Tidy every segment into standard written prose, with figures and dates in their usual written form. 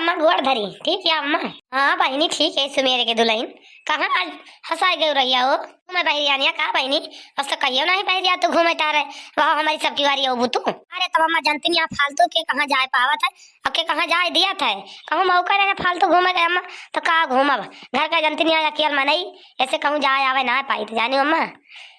अम्मा गोड़ धरी ठीक है अम्मा। हाँ बहनी ठीक है सुमेरे के दुल्हन कहाँ आज हंसा गए रहिया हो मैं बहरिया कहा बहनी बस तो कहियो नहीं बहरिया तू घूमे तारे वहाँ हमारी सबकी बारी हो तू। अरे तब अम्मा जानती नहीं आप फालतू के कहाँ जाए पावत है अब के कहाँ जाए दिया था कहूँ मौका रहे फालतू घूमे गए अम्मा तो कहा घूमब घर का जानती नहीं अकेल मनाई ऐसे कहूँ जाए आवे ना पाई तो जानी अम्मा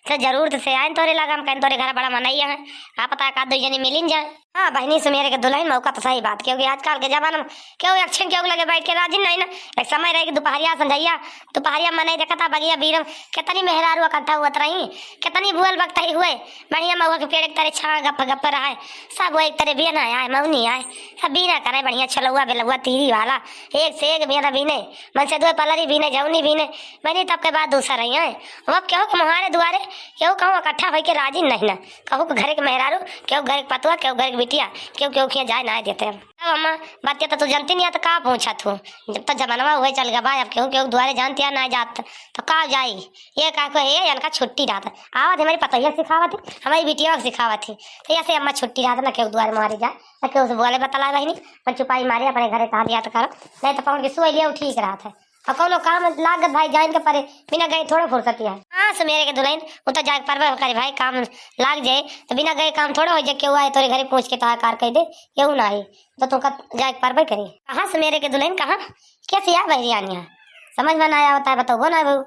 तो जरूर से आए तोरे लगा हम कहें तोरे घर बड़ा मनाइया है आ पता का दो जनी मिलिन जाए। हाँ बहनी सुमेरे के दुल्हन मौका तो सही बात क्योंकि आजकल के जमाना में क्यों अक्षन क्यों लगे बैठ के राजी नहीं ना एक समय रहे कि दोपहरिया संझैया दोपहरिया मनाई देखा था बगिया बीरम कितनी मेहरारू इकट्ठा हुआ रही कितनी बुअल वक्त ही हुए बढ़िया महुआ के पेड़ एक तरह छा गप गप रहा सब वो एक तरह बिना आए मऊनी आए सब बीना करे बढ़िया छलुआ बेलुआ तीरी वाला एक से एक बिना बीने मन से दो पलरी बीने जौनी बीने बनी तब के बाद दूसरा रही है अब क्यों मुहारे दुआरे क्यों कहूँ इकट्ठा होकर राजी नहीं ना कहूँ घर के मेहरारू क्यों घर के पतुआ क्यों घर के बिटिया क्यों क्यों खिया जाए ना देते अब अम्मा बात तो तू जानती नहीं तो कहाँ पहुँचा तू जब तक जमानवा हुए चल गया भाई अब क्यों क्यों दुआरे जानती है ना जात तो कहाँ जाई ये कहा को ये इनका छुट्टी रात आवत हमारी पतैया सिखावा थी हमारी बिटिया सिखावा थी तो ऐसे अम्मा छुट्टी रात ना क्यों दुआरे मारी जाए ना क्यों उसे बोले बतला बहनी पर चुपाई मारी अपने घरे कहा दिया तो करो नहीं तो पहुँच के सुई लिया ठीक रहा था और कौन काम लागत भाई जान के परे बिना गए थोड़ा फुर्सत है। हाँ सुमेरे के दुल्हन वो तो जाके परवा करे भाई काम लाग जाए तो बिना गए काम थोड़ा हो जाए क्यों आए तोरे घरे पूछ के तो कार कह दे क्यों ना आए तो तुमका जाके परवा करे कहाँ सुमेरे के दुल्हन कहाँ कैसे यार बहरियानिया समझ में ना आया होता है बताओ ना बहू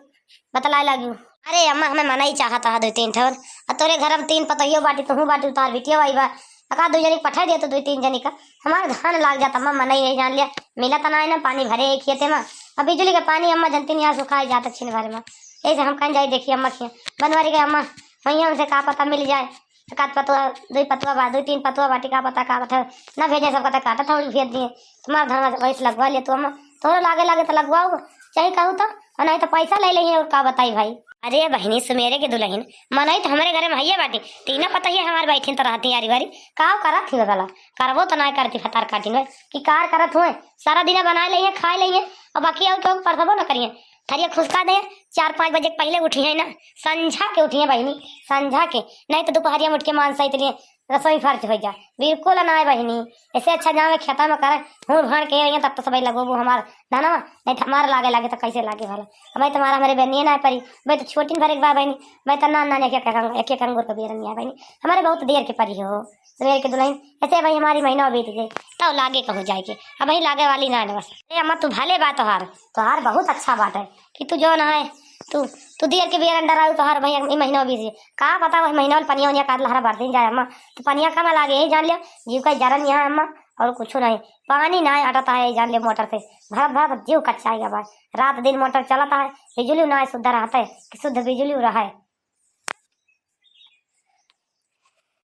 बतलाए लगी। अरे अम्मा हमें मना ही चाहता है 2-3 ठोर और तोरे घर में 3 पतइयो बाटी तू बाटी उतार बिटिया आई बा अका 2 जनी पठा दिया तो 2-3 जनी का हमारा धान लाग जाता अम्मा मना ही नहीं जान लिया मिला तो ना पानी भरे खेते में अब बिजली का पानी अम्मा जनती नहीं सुखाई जाता छिन भरे में ऐसे हम कहीं जाए देखिए अम्मा खिया बनवारी गए अम्मा वहीं हमसे का पता मिल जाए का पतुआ 2 पतुआ बा 2-3 पतुआ बाटी का पता ना भेजे सब कता काटा थोड़ी भेज दिए तुम्हारा धान वैसे लगवा लिया तो अम्मा थोड़ा लागे तो लगवाओ चाहे कहूँ तो नहीं तो पैसा ले लेंगे और का बताई भाई। अरे बहनी सुमेरे के दुल्हन मनाई तो हमारे घर में भैया बाटी तीना पता ही हमारे बैठी तो रहती यारी बारी का करत थी गला करबो तो ना करती फतार काटी कि कार करत हुए सारा दिन बना लेंगे खा लेंगे और बाकी और क्यों परसबो ना करिए थरिया खुशका दे 4-5 बजे पहले उठी है ना संझा के उठी है बहनी संझा के नहीं तो दोपहरिया में उठ के मानसा इतनी रसोई फर्ज हो जा बिल्कुल ना है बहनी ऐसे अच्छा जावे खेता में करे हूँ भर के रही तब तो सब लगो हमारा दाना नहीं तो हमारा लागे तो कैसे लागे भला भाई तुम्हारा हमारे बहनी ना परी भाई तो छोटी भर एक बार बहनी भाई तो ना एक अंगूर का बेर नहीं है बहनी हमारे बहुत देर के परी हो सवेर के दुल्हन ऐसे भाई हमारी महीना बीत गई तो लागे कहो जाएगी अब वही लागे वाली ना है बस। अम्मा तू भले बात तोहार बहुत अच्छा बात है कि तू जो ना है तू देर के बेर अंडर आयु तोहार भाई महीना बीत कहा पता वही महीना पनिया उनिया का लहरा भरते जाए अम्मा तो पनिया कम लागे यही जान लिया जीव का जरन यहाँ अम्मा और कुछ नहीं पानी ना हटता है जान लिया मोटर से भर भर जीव कच्चाएगा भाई रात दिन मोटर चलाता है बिजली ना शुद्ध रहता है कि शुद्ध बिजली रहा है।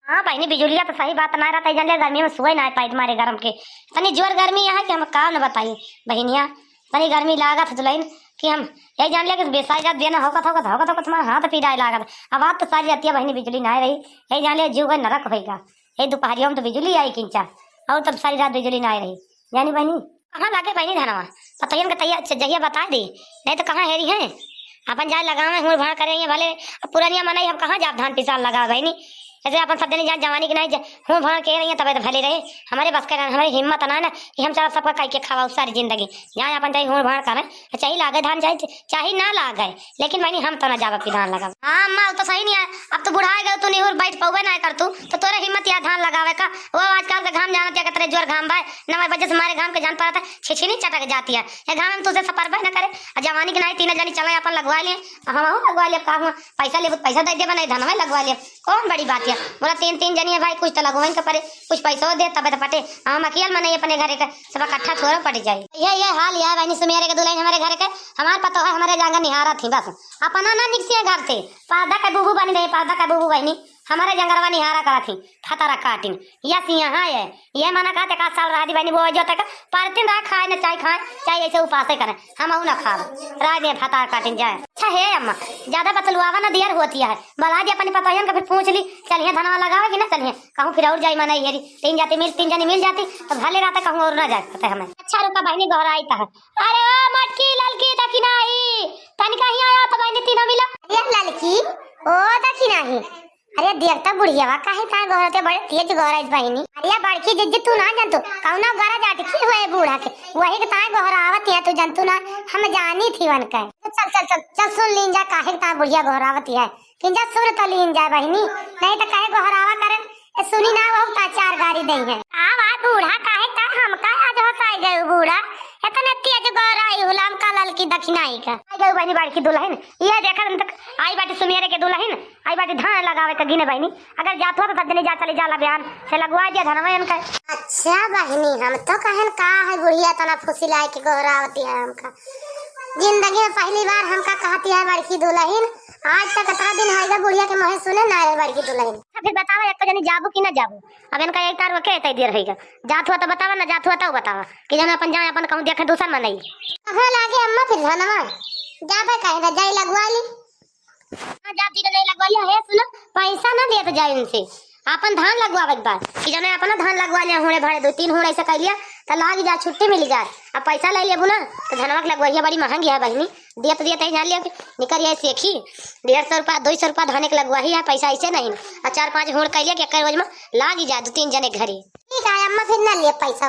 हाँ बहनी बिजुलिया तो सही बात ना रहता है जान लिया गर्मी में सोए ना पाई तुम्हारे गर्म के तनी जोर गर्मी यहाँ कि हम काम न बताइए बहनिया तनी गर्मी लागत दुल्हन कि हम यही जान लिया कि बेसाई जात देना होगा तुम्हारा हाथ पीड़ाए लागत अब बात तो सारी रहती है बहनी बिजली ना रही यही जान लिया जीव का नरक होगा यही दोपहरियों में तो बिजली आई किंचा और तब सारी रात बिजली ना रही यानी बहनी कहाँ लागे बहनी धनवा पतैन का तैयार जगह बता दी नहीं तो कहाँ हेरी है अपन जाए लगावे हूँ भाड़ करेंगे भले पुरानिया मनाई हम कहाँ जाप धान पिसाल लगा बहनी ऐसे अपन सब दिन जवानी की नहीं हूँ भाड़ कह रही है तब तो भले रहे हमारे बस कर हमारी हिम्मत ना ना कि हम चला सबका कह के खावा सारी जिंदगी यहाँ अपन चाहे हूँ भाड़ करें चाहे लागे धान चाहे ना लागे लेकिन मैंने हम तो ना जावा की धान लगा। हाँ अम्मा तो सही नहीं है अब तो बुढ़ा गए तू नहीं बैठ पावे ना कर तू तो तोरा हिम्मत या धान लगावे का वो आजकल का घाम जाना क्या तेरे जोर घाम भाई 9 बजे से हमारे घाम के जान पड़ा था छिछनी चटक जाती है ये घाम में तुझे सफर भाई ना करे जवानी की नहीं 3 जनी चले अपन लगवा लिए हम लगवा लिया का पैसा ले पैसा दे दे बनाई धान लगवा लिया कौन बड़ी बात है बोला 3 जनी है भाई कुछ तो लगवाइन का पड़े कुछ पैसा दे तब तो पटे हम अकेले में नहीं अपने घरे का सब इकट्ठा थोड़ा पड़ जाए ये हाल यार बहनी सुमेरे के दुल्हन हमारे घर के हमारे पता है हमारे जांगा निहारा थी बस अपना ना निकसिया घर थे पर्दा का बूबू बनी रही पर्दा का बूबू बहनी हमारे जंगरवा निहारा करा थी खतरा काटिन यस यहाँ है ये माना कहते का साल रहा बहनी वो जो तक परतिन रहा खाए ना चाहे ऐसे उपास करें हम ना खा राज दे फतार काटिन जाए। अच्छा है अम्मा ज्यादा बतलुआवा ना देर होती है बला जी अपनी पता का फिर पूछ ली चलिए धनवा लगाओगी ना चलिए कहूँ फिर और जाई माना हेरी 3 जनी मिल जाती तो भले रहता कहूँ और ना जाते हमें। अच्छा रुका बहनी गहराई था अरे ओ मटकी ललकी दखिनाई तनिका ही आया तो बहनी तीनों मिला ललकी ओ दखिनाई अरे देखता बुढ़िया वा काहे का गौरते बड़े तेज गौराइस बहिनी। अरे बड़की जिज्जी तू ना जानतू कौना गरा जाट की हुए बूढ़ा के वही के ताए गौरावत है तू जानतू ना हम जानी थी वन का। चल चल चल चल सुन लीन जा काहे ता बुढ़िया गौरावत है किंजा सुन तो लीन जा बहिनी नहीं तो काहे गौरावा करे सुनी ना वो ता चार गाड़ी दई है। आ वा बूढ़ा काहे ता हम का आज होता गए बूढ़ा इतना तेज गौराई हुलाम का लल की दक्षिणाई का आई गई बहिनी बड़की दुल्हन ये देखा तक आई बाटी सुमेरे के दुल्हन आई बाटी धान लगावे का गिने बहिनी अगर जात हो तो तजने जा चली जाला बयान से लगवा दिया धनवा इनका। अच्छा बहिनी हम तो कहन का है बुढ़िया तना फुसिलाए के गौरावती है हमका जिंदगी में पहली बार हमका कहती है बड़की दुल्हन आज तक कितना दिन होएगा बुढ़िया के मुंह सुने ना है बड़की दुल्हन। फिर बतावा एक जनी जाबू कि ना जाबू अब इनका एक तार के तय देर रहेगा जात हुआ तो बतावा ना जात हुआ तो बतावा कि जन अपन जाए अपन कहूं देखे दूसर में नहीं कहां लागे अम्मा फिर धनवा जाबे कहे ना जाई लगवा ली हां जाती तो नहीं लगवा लिया है सुनो पैसा ना देत जाए उनसे अपन धान लगवावे के बाद कि जने अपना धान लगवा लिया होड़े भाड़े 2-3 होड़े ऐसा कर लिया तो लाग जा छुट्टी मिल जाए अब पैसा ले लिया बुना तो धनवा के लगवाइया बड़ी महंगी है बहनी दियत दियत ही जान लिया निकल ये सीखी 150 रुपया 200 रुपया धाने के लगवाही है पैसा ऐसे नहीं और 4-5 होड़ कर लिया कि एक रोज में लाग जा 2-3 जने घरे ठीक है अम्मा फिर ना लिए पैसा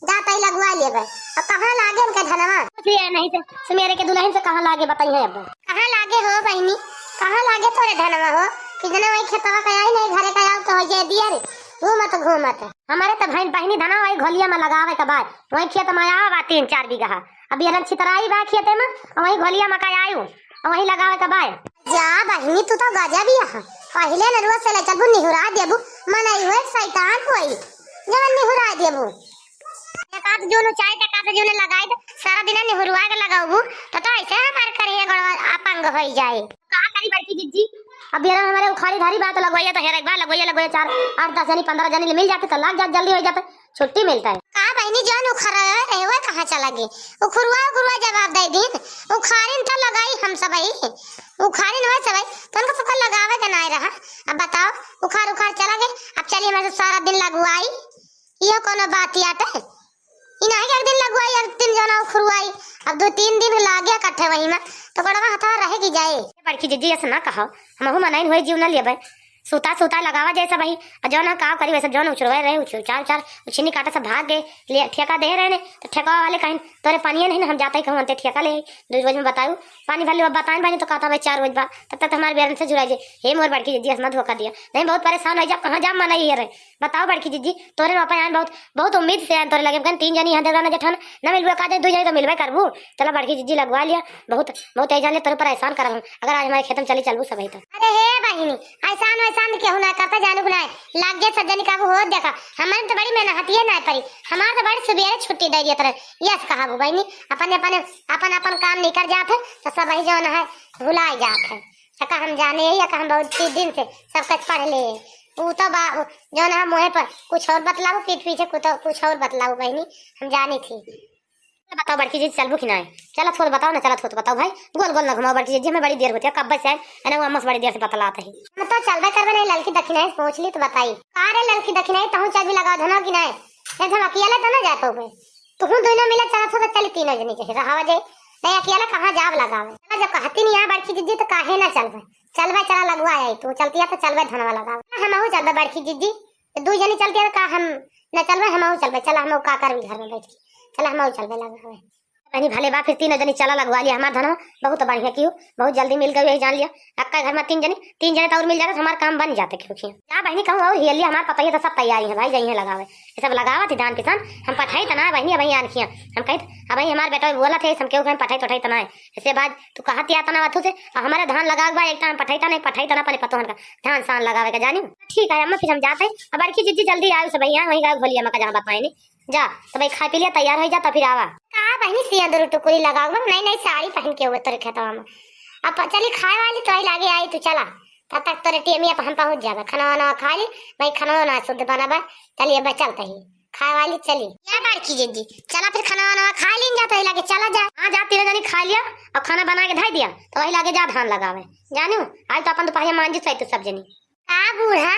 जाता ही लगवा लिए भाई अब कहाँ लागे उनका धनवा नहीं से मेरे के दुल्हन से कहाँ लागे बताइए अब कहाँ लागे हो बहनी कहाँ लागे तोरे धनवा हो कि जना वही खेतवा का आई नहीं घरे का आओ तो हो जाए दिया रे घूमत हमारे तो बहन बहनी धना वही घोलिया में लगावे के बाद वही खेत में आवा 3-4 बीघा अब ये छितराई बा खेते में वही घोलिया में का आयु वही लगावे के बाद जा बहनी तू तो गजा भी है पहले न रोज से ले चलबू निहुरा देबू मनई होए शैतान होई जवन निहुरा देबू एकात जोनो चाय के कात जोने लगाई दे सारा दिन निहुरवा के लगाऊ तो ऐसे हमार करिए गड़वा अपंग होई जाए का करी बड़की जिज्जी अब ये हमारे उखाड़ी धारी बात लगवाइए तो हेर एक बार लगवाइए 4-8-10 जनी 15 जनी मिल जाते तो लाग जात जल्दी हो जाते छुट्टी मिलता है का बहनी जान उखरा रहे वो कहां चला गई उखरवा जवाब दे दिन उखाड़िन तो लगाई हम सब ही उखाड़िन हो सब तो उनको सबका लगावे के नहीं रहा अब बताओ उखाड़ चला गए अब चलिए मैं सारा दिन लगवाई ये कोनो बात आते इन आगे एक दिन लगवाई एक दिन जाना उखरवाई अब 2-3 दिन लागे कट्ठे वही में तो गड़वा हथा रहेगी जाए बड़की जिज्जी ऐसा ना कहो हमहु मनाइन होए जीव न लेबे सूता लगावा जैसा भाई जो ना का करी वैसा जो ना उछरवा रहे उछर चार उछनी काटा सब भाग गए ले ठेका दे रहे ने तो ठेका वाले कहीं तोरे पानी नहीं हम जाते कहूं अंते ठेका ले 2 रोज में बताऊ पानी भले बताएं भाई तो कहता भाई 4 रोज बाद तब तक हमारे बेरन से जुड़ा जे हे मोर बड़की जिज्जी हसना धोखा दिया नहीं बहुत परेशान हो जा कहां जा मना ही रे बताओ बड़की जिज्जी तोरे पापा आन बहुत उम्मीद से तोरे लगे 3 जनी यहां देना जठन न मिलबे का 2 जनी तो मिलबे करबू चला बड़की जिज्जी लगवा लिया बहुत जान ले तोरे परेशान करब अगर आज हमारे खेतम चली चलबू सब तो अरे हे बहिनी ऐसा केहू ना करता जानू बुलाए लाग गया सज्जनी काबू हो देखा हमारे तो बड़ी मेहनत है ना परी हमारे तो बड़ी सुबह छुट्टी दे दिया तरह यस कहा बहनी अपन काम निकल जाते तो सब वही जो है भुलाए जाते का हम जाने या हम बहुत दिन से सब कुछ पढ़ ले वो तो जो ना मुँह पर कुछ और बतलाओ पीठ पीछे कुछ और बतलाओ बहनी हम जानी थी बताओ बड़की जी चलबू कि नहीं चलो थोड़ा बताओ ना चलो थोड़ा बताओ भाई गोल गोल ना घुमाओ बड़की जी में बड़ी देर होती है कब से है ना बड़ी देर से बतलाता है हम तो चलबे करबे नहीं लड़की दक्षिणाई सोच ली तो बताई अरे लड़की दक्षिणाई तहु चल भी लगा धना कि नहीं हम अकेले तो ना जा पाओगे तुम दोनों मिले चला था चल 3 जनी के रहावा जाए नहीं अकेला कहाँ जाब लगावे जब कहती नहीं यहाँ बड़की जिज्जी तो काहे ना चलबे चला लगवा आई तू चलती है तो चलबे धनवा लगावे हम चलबे बड़की जिज्जी 2 जनी चलती है का हम न चलबे हम चलबे चला हम का कर भी घर में बैठ के चला हम चलबे लगावे बहनी भले बा फिर 3 जनी चला लगवा लिया हमारा धनवा बहुत बढ़िया क्यों बहुत जल्दी मिल गई जान लिया अक्का घर में 3 जने तो और मिल जाता हमारा काम बन जाते क्यों क्या बहनी कहूँ और हिलिया हमारे पता ही तो सब तैयारी है भाई जाइए लगावे ये सब लगावा थी धान किसान हम पठाई तना बहनी अब आन किया हम कही अब हमारे बेटा बोला थे हम क्यों पठाई तना है इसके बाद तू कहा तिया तना वथु से हमारे धान लगा एक टाइम पठाई तना पहले पतो का धान सान लगावे का जानी ठीक है अम्मा फिर हम जाते हैं अब बड़की जिज्जी जल्दी आयु से भैया वही गाँव भोलिया मका जहाँ बताए नहीं जा तो भाई खा पी लिया तैयार हो जाता फिर आवा का बहनी सिंदूर टुकड़ी लगाऊंगा नहीं साड़ी पहन के हुए तेरे खेतवा में अब चली खाए वाली तो ही लागे आई तू चला तब तक तेरे टेमिया पर हम पहुंच जाएगा खाना वाना खा ली भाई खाना वाना शुद्ध बनाबा चलिए अब चलते ही खाए वाली चली क्या बड़की जिज्जी चला फिर खाना वाना खा ली जाता ही लागे चला जा हाँ जा 3 जनी खा लिया और खाना बना के धाई दिया तो वही लागे जा धान लगावे जानू आज तो अपन दोपहर मान जी सही सब जनी का बूढ़ा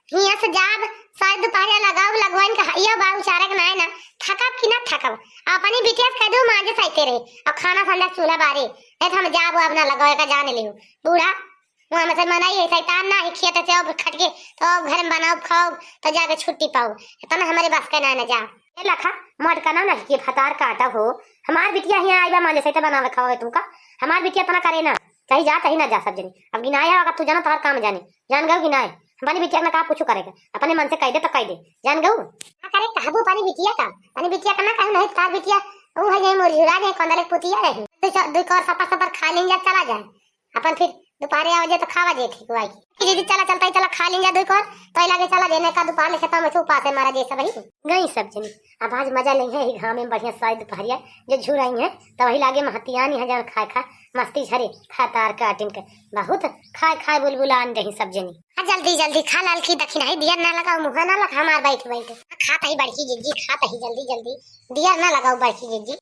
हिया से जाब शायद दोपहर लगाओ लगवाइन का ये बाबू चारक ना है ना थकब कि ना थकब अपनी बिटिया कह दो मांगे सही रहे और खाना ठंडा चूल्हा बारे नहीं तो हम जाब अब ना लगावे का जाने लियो बूढ़ा वहाँ में से मनाई है शैतान ना है खेत से अब खटके तो अब घर में बनाओ खाओ तो जाके छुट्टी पाओ इतना हमारे बस का ना जा ये लखा मट का ना नहीं कि फतार काटा हो हमार बिटिया यहाँ आईबा मान जैसे बनावे खाओ है तुमका हमार बिटिया इतना करे ना कहीं जा कहीं ना जा सब जनी अब गिनाया होगा तू जाना तो हर काम जाने जान गऊ गिनाए हमारी बिटिया में का कुछ करेगा अपने मन से कह दे तो कह दे जान गऊ ना करे कहबो पानी बिटिया का पानी बिटिया का ना कहू नहीं तार बिटिया वो है ये मुरझुरा ने कंदले पुतिया रहे दो कर सपर सपर खा लेंगे चला जाए अपन फिर दोपहर आवे तो खावा जे ठीक हुआ कि दीदी चला चलता ही चला खा लेंगे दो कर तो लगे चला देने का दोपहर ले खेता में से उपास है मारा जैसा भाई गई सब जनी अब आज मजा लेंगे ही घाम में बढ़िया साइड दोपहरिया जो झुराई है तो वही लागे महतियानी है जब खा खा मस्ती झरे खा तार काटिन के बहुत खाए खाए बुलबुलान रही सब जनी जल्दी जल्दी खा लाल की दक्षिणा ही दिया ना लगाओ मुँह ना लगा हमार बैठ बैठ खाता ही बड़की जिज्जी खाता ही जल्दी जल्दी दिया ना लगाओ बड़की जिज्जी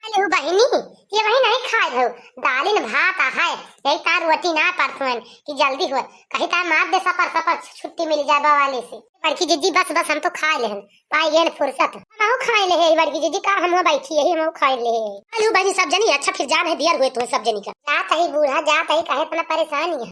हेलो बहनी ये वही नहीं खाए हो दालिन भात है यही तार रोटी ना परसों कि जल्दी हो कहीं तार मार दे सपर सपर छुट्टी मिल जाए वाले से बड़की जिज्जी बस बस हम तो खाए ले पाई गए फुर्सत हम खाए ले बड़की जिज्जी का हम बैठी है हम खाए ले हेलो बहनी सब जनी अच्छा फिर जान है दियर हुए तुम्हें सब जनी का जात है बूढ़ा जात है कहे इतना परेशानी है